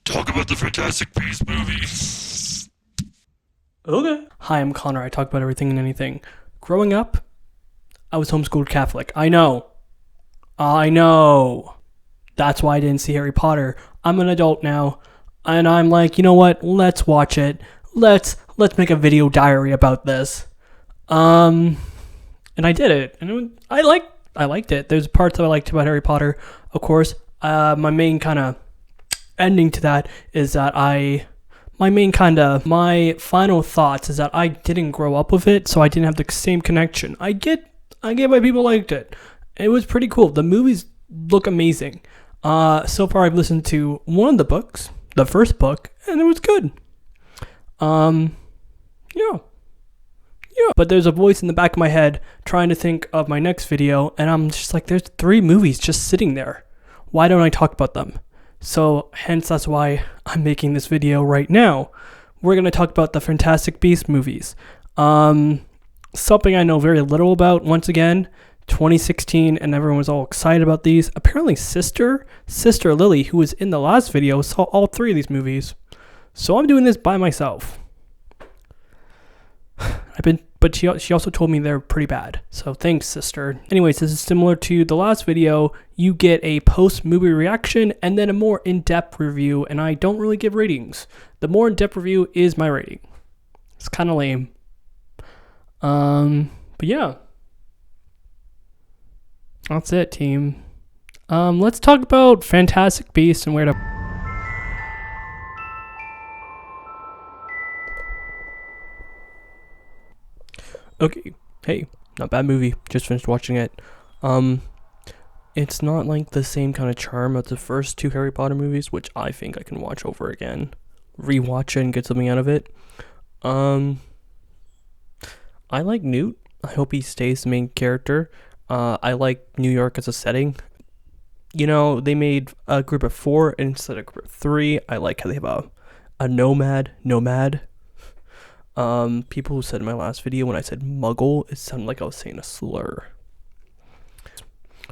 talk about the Fantastic Beasts movie. Okay. Hi, I'm Connor. I talk about everything and anything. Growing up, I was homeschooled Catholic. I know. That's why I didn't see Harry Potter. I'm an adult now, and I'm like, you know what? Let's watch it. Let's make a video diary about this. And I did it, and I liked it. There's parts that I liked about Harry Potter, of course. My main kind of ending to that is that my final thoughts is that I didn't grow up with it, so I didn't have the same connection. I get why people liked it. It was pretty cool. The movies look amazing. So far I've listened to one of the books, the first book, and it was good. Yeah. But there's a voice in the back of my head trying to think of my next video, and I'm just like, there's 3 movies just sitting there. Why don't I talk about them? So hence that's why I'm making this video right now. We're going to talk about the Fantastic Beasts movies. Something I know very little about, once again, 2016, and everyone was all excited about these. Apparently Sister Lily, who was in the last video, saw all 3 of these movies. So I'm doing this by myself. But she also told me they're pretty bad. So thanks, sister. Anyways, this is similar to the last video. You get a post-movie reaction and then a more in-depth review, and I don't really give ratings. The more in-depth review is my rating. It's kind of lame. But yeah. That's it, team. Let's talk about Fantastic Beasts and where to... Okay, hey, not bad movie. Just finished watching it. It's not like the same kind of charm of the first 2 Harry Potter movies, which I think I can watch over again, rewatch it, and get something out of it. I like Newt. I hope he stays the main character. I like New York as a setting. You know, they made a group of 4 instead of group of 3. I like how they have a nomad. People who said in my last video when I said muggle, it sounded like I was saying a slur.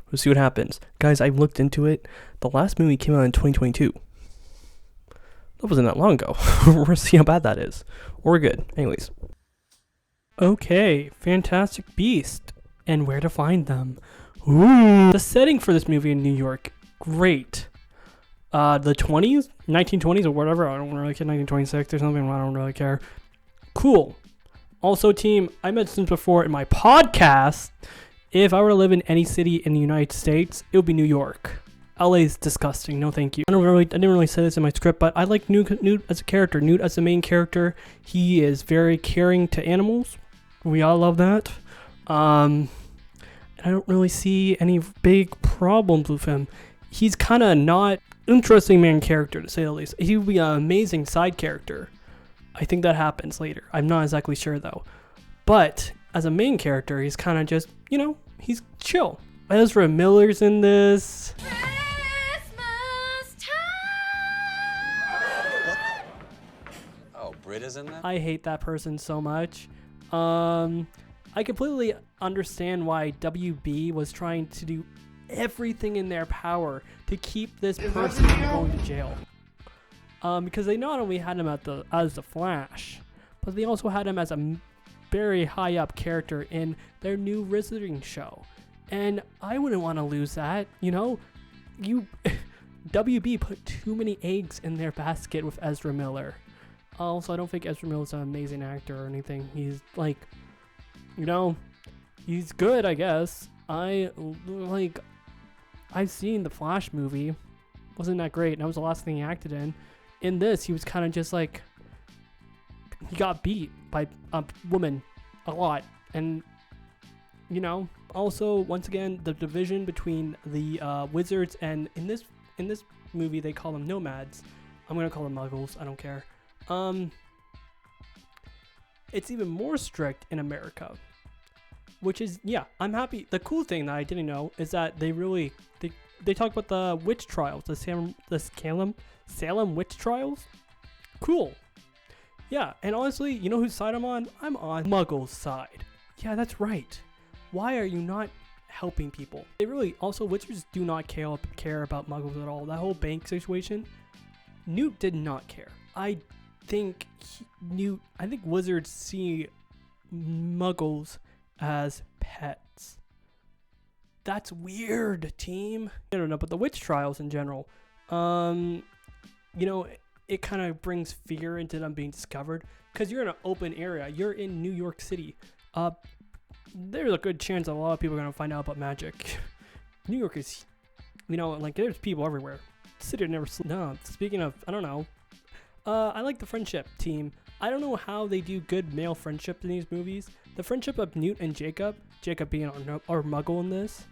We'll see what happens. Guys, I looked into it. The last movie came out in 2022. That wasn't that long ago. We'll see how bad that is. Or good. Anyways. Okay, Fantastic Beast. And where to find them. Ooh. The setting for this movie in New York, great. The 20s? 1920s or whatever. I don't really care. 1926 or something. I don't really care. Cool. Also, team, I mentioned before in my podcast, if I were to live in any city in the United States, it would be New York. LA is disgusting. No, thank you. I didn't really say this in my script, but I like Newt as a character. Newt as the main character. He is very caring to animals. We all love that. And I don't really see any big problems with him. He's kind of not interesting main character, to say the least. He would be an amazing side character. I think that happens later. I'm not exactly sure, though. But as a main character, he's kind of just, he's chill. Ezra Miller's in this. Christmas time. Oh, Britta's in that? I hate that person so much. I completely understand why WB was trying to do everything in their power to keep this person from going to jail. Because they not only had him as the Flash, but they also had him as a very high up character in their new Wizarding show. And I wouldn't want to lose that, WB put too many eggs in their basket with Ezra Miller. Also, I don't think Ezra Miller's an amazing actor or anything. He's he's good, I guess. I've seen the Flash movie. Wasn't that great? And that was the last thing he acted in. In this, he was kind of just he got beat by a woman a lot. And, also, once again, the division between the wizards and in this movie, they call them nomads. I'm going to call them muggles. I don't care. It's even more strict in America, which is, I'm happy. The cool thing that I didn't know is that they talk about the witch trials, the Salem witch trials. Cool. Yeah, and honestly, you know whose side I'm on? I'm on Muggle's side. Yeah, that's right. Why are you not helping people? Wizards do not care about Muggles at all. That whole bank situation, Newt did not care. I think wizards see muggles as pets. That's weird, team. I don't know, but the witch trials in general, it kind of brings fear into them being discovered because you're in an open area. You're in New York City. There's a good chance a lot of people are gonna find out about magic. New York is, there's people everywhere. The city never. No, speaking of, I don't know. I like the friendship team. I don't know how they do good male friendship in these movies. The friendship of Newt and Jacob being our muggle in this,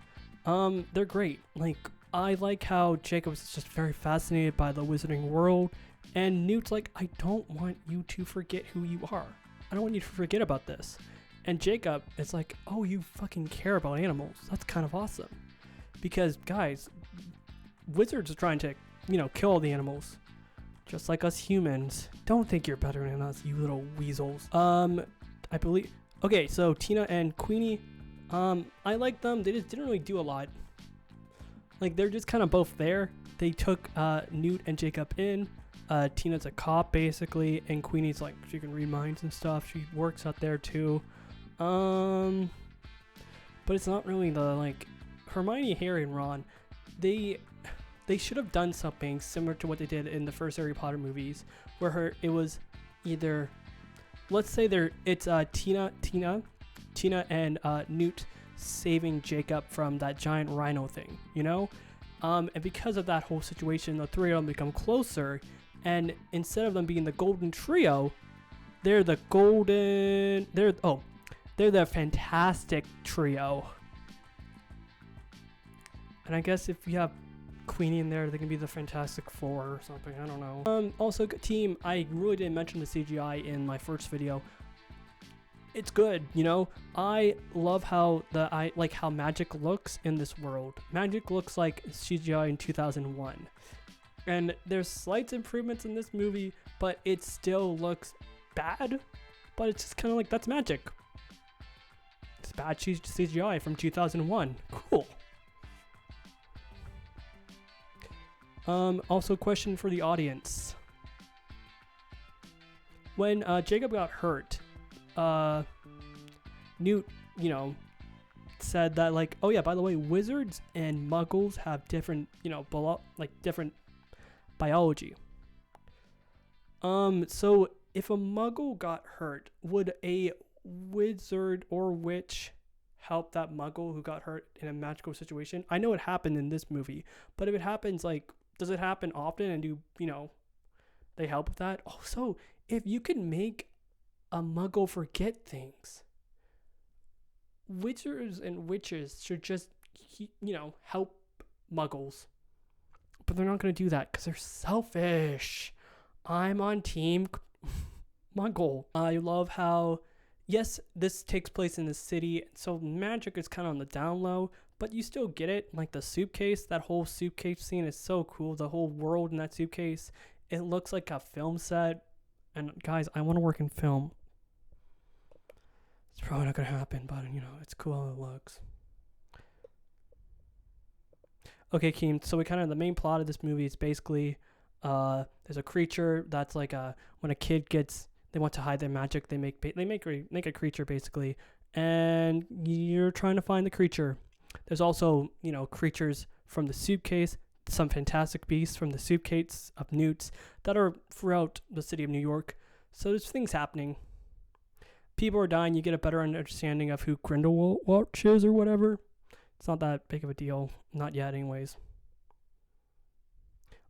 they're great. Like, I like how Jacob is just very fascinated by the wizarding world, and Newt's like, I don't want you to forget who you are. I don't want you to forget about this. And Jacob is like, oh, you fucking care about animals. That's kind of awesome. Because, guys, wizards are trying to, kill all the animals. Just like us humans. Don't think you're better than us, you little weasels. I believe... Okay, so Tina and Queenie, I like them. They just didn't really do a lot. Like, they're just kind of both there. They took Newt and Jacob in. Tina's a cop, basically, and Queenie's like, she can read minds and stuff. She works out there, too. But it's not really Hermione, Harry, and Ron, they should have done something similar to what they did in the first Harry Potter movies, where it was either, let's say it's Tina and Newt saving Jacob from that giant rhino thing, and because of that whole situation, the three of them become closer, and instead of them being the golden trio, they're the fantastic trio. And I guess if you have Queenie in there, they can be the Fantastic Four or something. I don't know. Also, team, I really didn't mention the CGI in my first video. It's good, I love how how magic looks in this world. Magic looks like CGI in 2001. And there's slight improvements in this movie, but it still looks bad. But it's just kind of like, that's magic. It's bad CGI from 2001. Cool. Also, question for the audience. When Jacob got hurt, Newt, said that oh yeah, by the way, wizards and muggles have different, different biology. So if a muggle got hurt, would a wizard or witch help that muggle who got hurt in a magical situation? I know it happened in this movie, but if it happens, does it happen often, and do they help with that? Also, if you can make a muggle forget things, wizards and witches should just help muggles, but they're not going to do that because they're selfish. I'm on team muggle. I love how, yes, this takes place in the city, so magic is kind of on the down low, but you still get it. Like the suitcase, that whole suitcase scene is so cool. The whole world in that suitcase, it looks like a film set. And guys, I want to work in film. It's probably not going to happen, but it's cool how it looks. Okay, Keem, so the main plot of this movie is basically, there's a creature that's when a kid they want to hide their magic, they make a creature basically, and you're trying to find the creature. There's also, creatures from the suitcase, some fantastic beasts from the suitcase of Newts that are throughout the city of New York. So there's things happening. People are dying. You get a better understanding of who Grindelwald is or whatever. It's not that big of a deal. Not yet, anyways.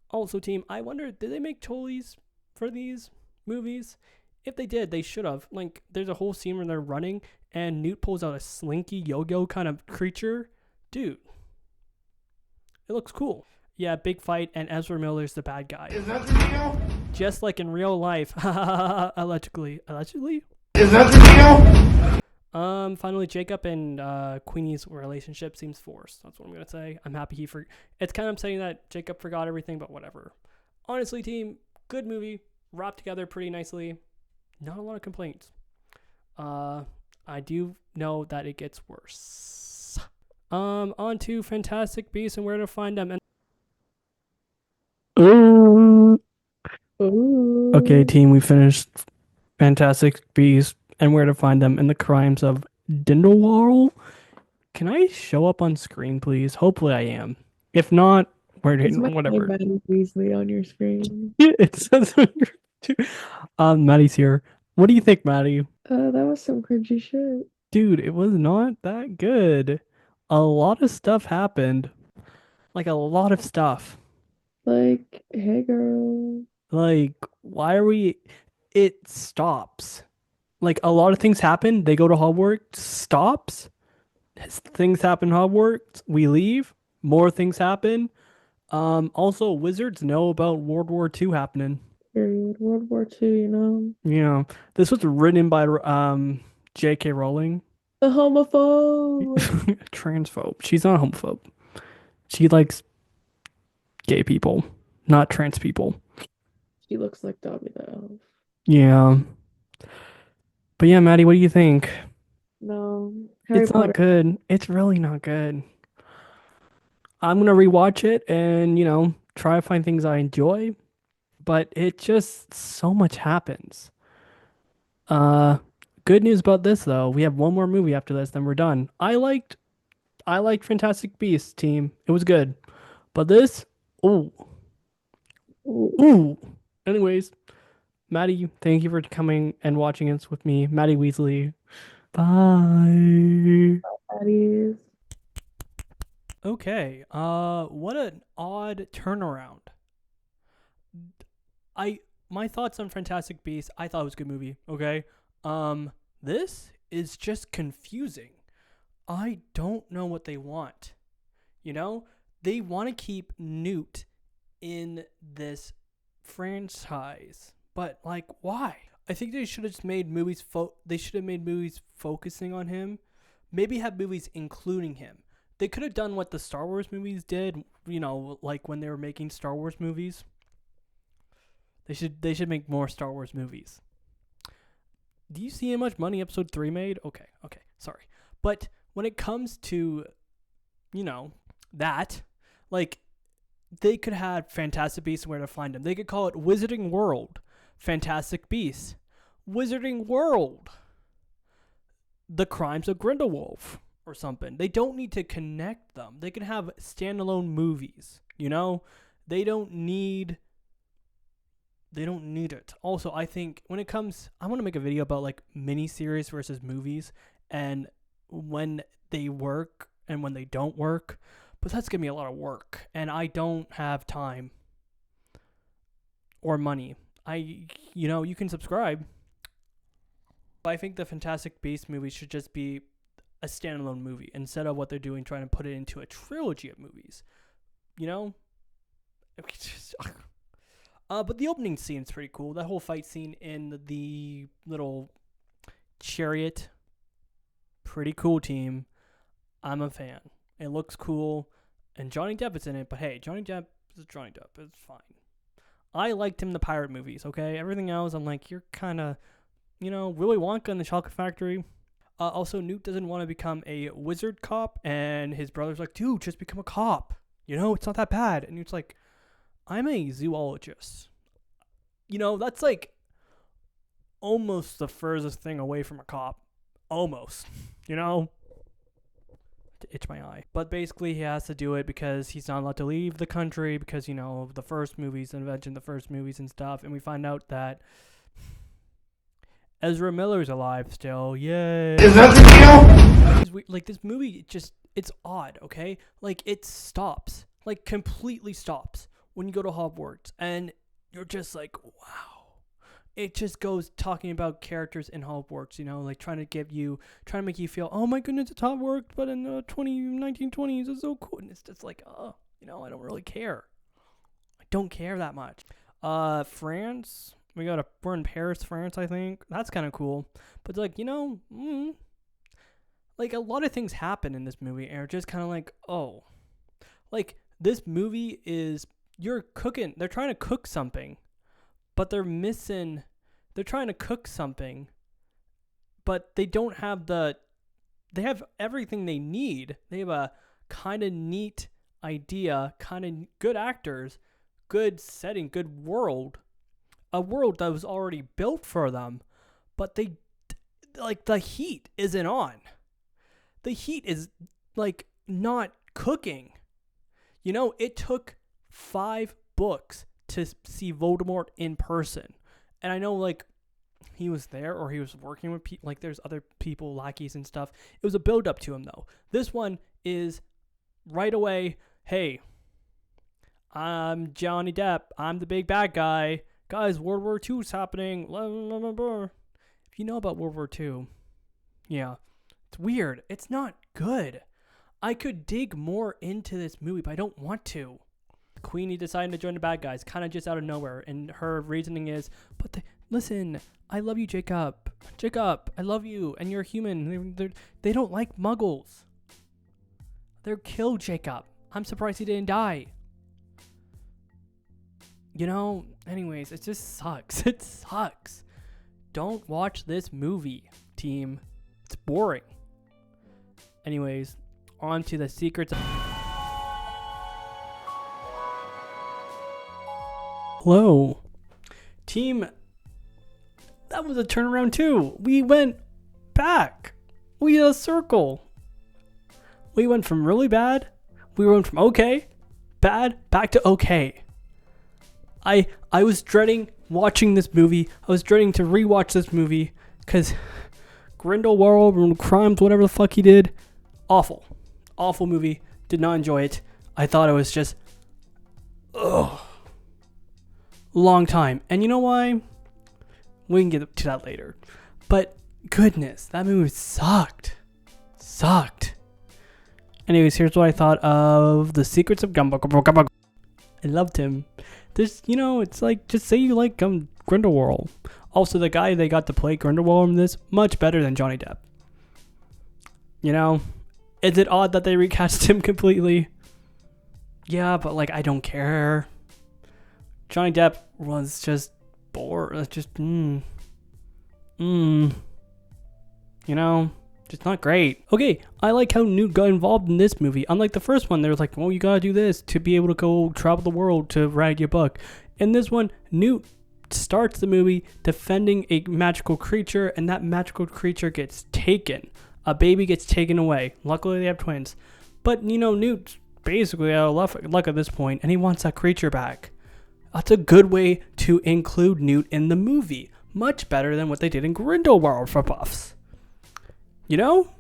Also, team, I wonder, did they make toys for these movies? If they did, they should have. There's a whole scene where they're running, and Newt pulls out a slinky yo-yo kind of creature. Dude, it looks cool. Yeah, big fight, and Ezra Miller's the bad guy. Is that the deal? Just like in real life. Allegedly? Is that the deal? Finally, Jacob and Queenie's relationship seems forced. That's what I'm gonna say. I'm happy it's kind of upsetting that Jacob forgot everything, but whatever. Honestly, team, good movie. Wrapped together pretty nicely. Not a lot of complaints. I do know that it gets worse. On to Fantastic Beasts and where to find them. Okay, team, we finished Fantastic Beasts and where to find them and the crimes of Dindelwall. Can I show up on screen, please? Hopefully I am. If not, Is my name whatever. Maddie Weasley on your screen? It says Maddie's here. What do you think, Maddie? That was some cringy shit. Dude, it was not that good. A lot of stuff happened. Like a lot of stuff. Like, hey girl. Like, why are we? It stops. Like a lot of things happen. They go to Hogwarts. Stops. Things happen in Hogwarts. We leave. More things happen. Also, wizards know about World War II happening. Period. World War II, you know? Yeah, this was written by J.K. Rowling. The homophobe. Transphobe. She's not a homophobe. She likes gay people, not trans people. She looks like Dobby the Elf. Yeah. But yeah, Maddie, what do you think? No. Harry It's Potter. not good. It's really not good. I'm gonna rewatch it and, try to find things I enjoy, but it just so much happens. Good news about this though, we have one more movie after this, then we're done. I liked Fantastic Beasts, team. It was good. But this, ooh. Ooh. Ooh. Anyways, Maddie, thank you for coming and watching this with me. Maddie Weasley. Bye. Baddies. Okay. What an odd turnaround. My thoughts on Fantastic Beasts, I thought it was a good movie, okay? This is just confusing. I don't know what they want. They want to keep Newt in this franchise, but like, why? I think they should have just made movies. They should have made movies focusing on him. Maybe have movies including him. They could have done what the Star Wars movies did. Like when they were making Star Wars movies. They should make more Star Wars movies. Do you see how much money Episode 3 made? Okay, sorry. But when it comes to, that, like, they could have Fantastic Beasts and Where to Find Them. They could call it Wizarding World, Fantastic Beasts, Wizarding World, The Crimes of Grindelwald, or something. They don't need to connect them. They can have standalone movies, They don't need it. Also, I think when it comes, I want to make a video about like miniseries versus movies and when they work and when they don't work, but that's gonna be a lot of work and I don't have time or money. You can subscribe. But I think the Fantastic Beasts movie should just be a standalone movie instead of what they're doing, trying to put it into a trilogy of movies. But the opening scene is pretty cool. That whole fight scene in the little chariot, pretty cool, team. I'm a fan. It looks cool. And Johnny Depp is in it, but hey, Johnny Depp is Johnny Depp. It's fine. I liked him in the pirate movies, okay? Everything else, I'm like, you're kind of, Willy Wonka in the Chocolate Factory. Also, Newt doesn't want to become a wizard cop, and his brother's like, dude, just become a cop. It's not that bad. And Newt's like, I'm a zoologist. That's like almost the furthest thing away from a cop. Almost. To itch my eye. But basically he has to do it because he's not allowed to leave the country because, the first movies, invention the first movies and stuff. And we find out that Ezra Miller's alive still. Yay. Is that the deal? Like this movie, it's odd, okay? Like it stops. Like completely stops when you go to Hogwarts, and you're just like, wow. It just goes talking about characters in Hogwarts, like trying to make you feel, oh my goodness, it's Hogwarts, but in the 1920s, it's so cool. And it's just like, I don't really care. I don't care that much. France, we're in Paris, France, I think. That's kind of cool. But like, like a lot of things happen in this movie, and are just kind of like, oh. Like, this movie is, they're trying to cook something, but they're trying to cook something, but they don't have they have everything they need. They have a kind of neat idea, kind of good actors, good setting, good world, a world that was already built for them, but they, like, the heat isn't on. The heat is, like, not cooking. You know, it took 5 books to see Voldemort in person. And I know, like, he was there or he was working with people, like, there's other people, lackeys and stuff. It was a build up to him, though. This one is right away, hey, I'm Johnny Depp. I'm the big bad guy. Guys, World War II is happening. If you know about World War II, yeah, it's weird. It's not good. I could dig more into this movie, but I don't want to. Queenie deciding to join the bad guys, kind of just out of nowhere, and her reasoning is, listen, I love you, Jacob. Jacob, I love you, and you're human. They don't like muggles. They're killed Jacob. I'm surprised he didn't die. You know, anyways, it just sucks. It sucks. Don't watch this movie, team. It's boring. Anyways, on to the secrets. Hello. Team, that was a turnaround too. We went back. We did a circle. We went from really bad. We went from okay, bad, back to okay. I was dreading watching this movie. I was dreading to rewatch this movie because Grindelwald, crimes, whatever the fuck he did, awful. Awful movie. Did not enjoy it. I thought it was just, long time. And you know why? We can get to that later. But goodness, that movie sucked. Anyways, here's what I thought of The Secrets of Dumbledore. I loved him. There's, you know, it's like, just say you like Grindelwald. Also, the guy they got to play Grindelwald in this, much better than Johnny Depp. You know, is it odd that they recast him completely? Yeah, but, like, I don't care. Johnny Depp was just bored. Just, you know, just not great. Okay, I like how Newt got involved in this movie. Unlike the first one, they was like, well, you gotta do this to be able to go travel the world to write your book. In this one, Newt starts the movie defending a magical creature, and that magical creature gets taken. A baby gets taken away. Luckily, they have twins. But, you know, Newt's basically out of luck at this point, and he wants that creature back. That's a good way to include Newt in the movie. Much better than what they did in Grindelwald for buffs. You know?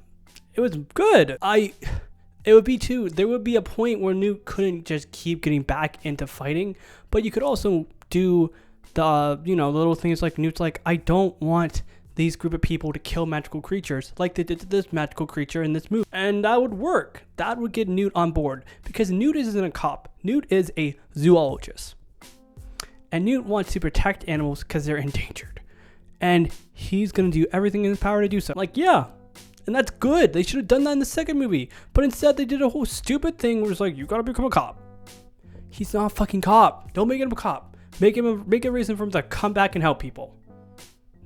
It was good. There would be a point where Newt couldn't just keep getting back into fighting, but you could also do the, you know, little things like Newt's like, I don't want these group of people to kill magical creatures like they did to this magical creature in this movie. And that would work. That would get Newt on board because Newt isn't a cop. Newt is a zoologist. And Newt wants to protect animals because they're endangered. And he's going to do everything in his power to do so. Like, yeah. And that's good. They should have done that in the second movie. But instead, they did a whole stupid thing where it's like, you got to become a cop. He's not a fucking cop. Don't make him a cop. Make a reason for him to come back and help people.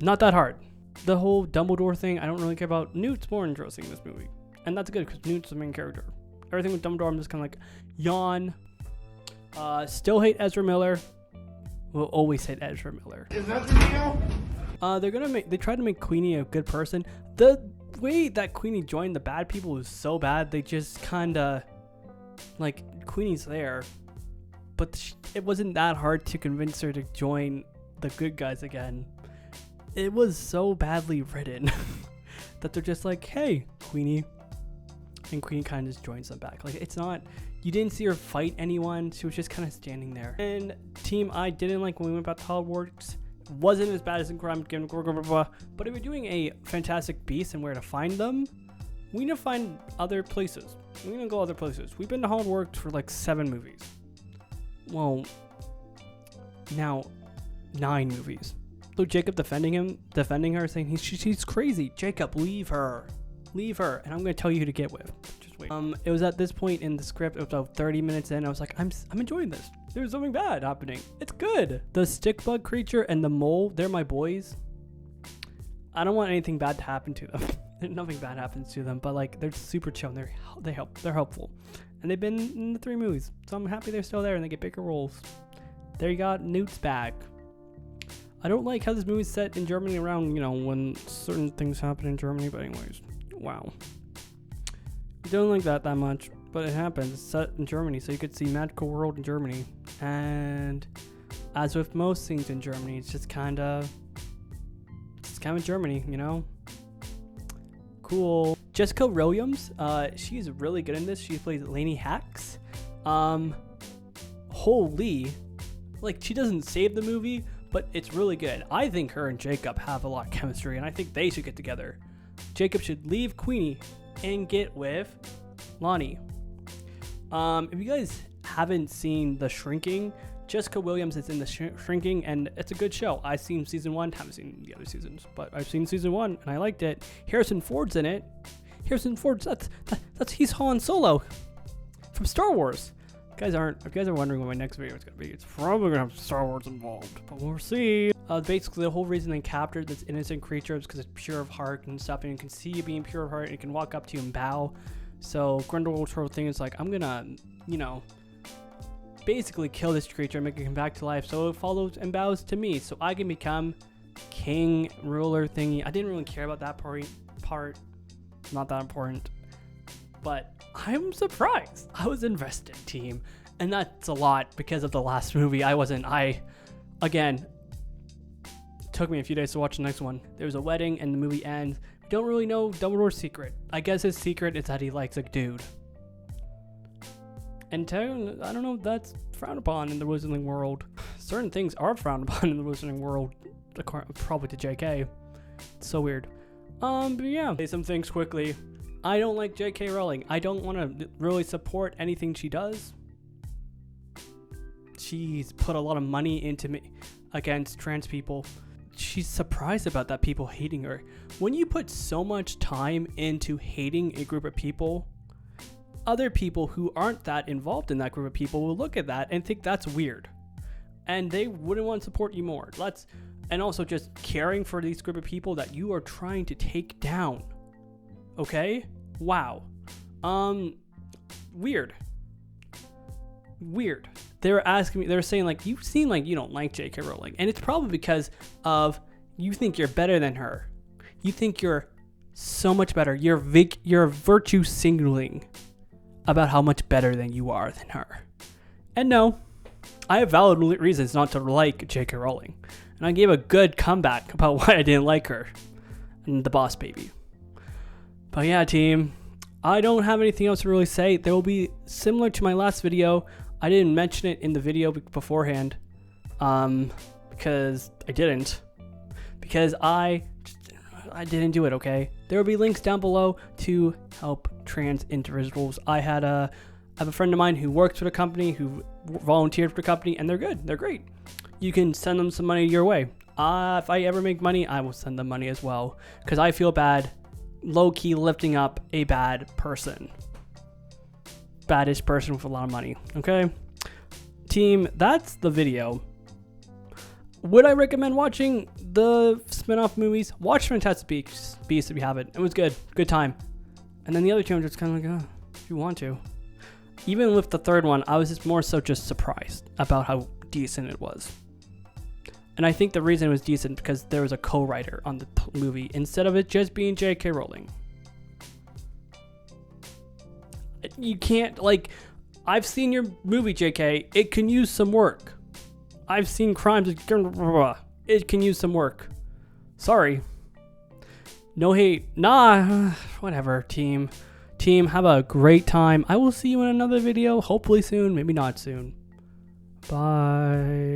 Not that hard. The whole Dumbledore thing, I don't really care about. Newt's more interesting in this movie. And that's good because Newt's the main character. Everything with Dumbledore, I'm just kind of like, yawn. Still hate Ezra Miller. Will always hate Ezra Miller. Is that the deal? They tried to make Queenie a good person. The way that Queenie joined the bad people was so bad. They just kind of, like, Queenie's there, but it wasn't that hard to convince her to join the good guys again. It was so badly written that they're just like, hey, Queenie. And Queenie kind of just joins them back. Like, it's not, you didn't see her fight anyone. She was just kind of standing there. And team, I didn't like when we went back to Hogwarts. Wasn't as bad as in Crime, but if you're doing a Fantastic Beasts and where to find them, we need to find other places. We need to go other places. We've been to Hogwarts for like 7 movies. Well, now 9 movies. So Jacob defending her, saying she's crazy. Jacob, leave her, and I'm gonna tell you who to get with. Just wait. It was at this point in the script. It was about 30 minutes in. I was like, I'm enjoying this. There's something bad happening. It's good. The stick bug creature and the mole, they're my boys. I don't want anything bad to happen to them. Nothing bad happens to them, but like they're super chill. And they're helpful, and they've been in the 3 movies. So I'm happy they're still there and they get bigger roles. There you got Newt's back. I don't like how this movie's set in Germany around, when certain things happen in Germany. But anyways, wow. I don't like that much, but it happens. It's set in Germany, so you could see magical world in Germany. And as with most things in Germany, it's just kind of Germany, Cool. Jessica Williams, she's really good in this. She plays Lainey Hacks. Holy, she doesn't save the movie, but it's really good. I think her and Jacob have a lot of chemistry, and I think they should get together. Jacob should leave Queenie and get with Lonnie. If you guys haven't seen The Shrinking, Jessica Williams is in The Shrinking, and it's a good show. I've seen season 1, haven't seen the other seasons, but I've seen season 1 and I liked it. Harrison Ford's in it. Harrison Ford, he's Han Solo from Star Wars. If you guys are wondering what my next video is going to be, it's probably going to have Star Wars involved, but we'll see. Basically, the whole reason they captured this innocent creature is because it's pure of heart and stuff, and you can see you being pure of heart, and it can walk up to you and bow. So Grindelwald's whole thing is I'm going to, basically kill this creature and make it come back to life, so it follows and bows to me, so I can become king, ruler thingy. I didn't really care about that part. Not that important. But I'm surprised. I was invested, team. And that's a lot because of the last movie. Again, it took me a few days to watch the next one. There was a wedding and the movie ends. We don't really know Dumbledore's secret. I guess his secret is that he likes a dude. And I don't know, that's frowned upon in the Wizarding world. Certain things are frowned upon in the Wizarding world, probably to JK. It's so weird. But yeah, say some things quickly. I don't like JK Rowling. I don't want to really support anything she does. She's put a lot of money into me against trans people. She's surprised about that, people hating her. When you put so much time into hating a group of people, other people who aren't that involved in that group of people will look at that and think that's weird. And they wouldn't want to support you more. And also just caring for these group of people that you are trying to take down. Okay? Wow. Weird. They were saying you seem like you don't like J.K. Rowling. And it's probably because of you think you're better than her. You think you're so much better. You're virtue signaling about how much better than you are than her. And no, I have valid reasons not to like J.K. Rowling. And I gave a good comeback about why I didn't like her. And the boss baby. But yeah, team, I don't have anything else to really say. There will be similar to my last video. I didn't mention it in the video beforehand. Because I didn't. Because I didn't do it, okay? There will be links down below to help trans individuals. I have a friend of mine who works for the company, who volunteered for the company, and they're good. They're great. You can send them some money your way. If I ever make money, I will send them money as well. Because I feel bad, low-key lifting up a bad person. Baddish person with a lot of money, okay? Team, that's the video. Would I recommend watching the spin-off movies? Watch Fantastic Beasts if you haven't. It was good. Good time. And then the other two, I'm just kind of if you want to. Even with the third one, I was just more so just surprised about how decent it was. And I think the reason it was decent because there was a co-writer on the movie instead of it just being J.K. Rowling. You can't, I've seen your movie, J.K. It can use some work. I've seen crimes. It can use some work. Sorry. No hate. Nah. Whatever, team. Team, have a great time. I will see you in another video. Hopefully soon. Maybe not soon. Bye.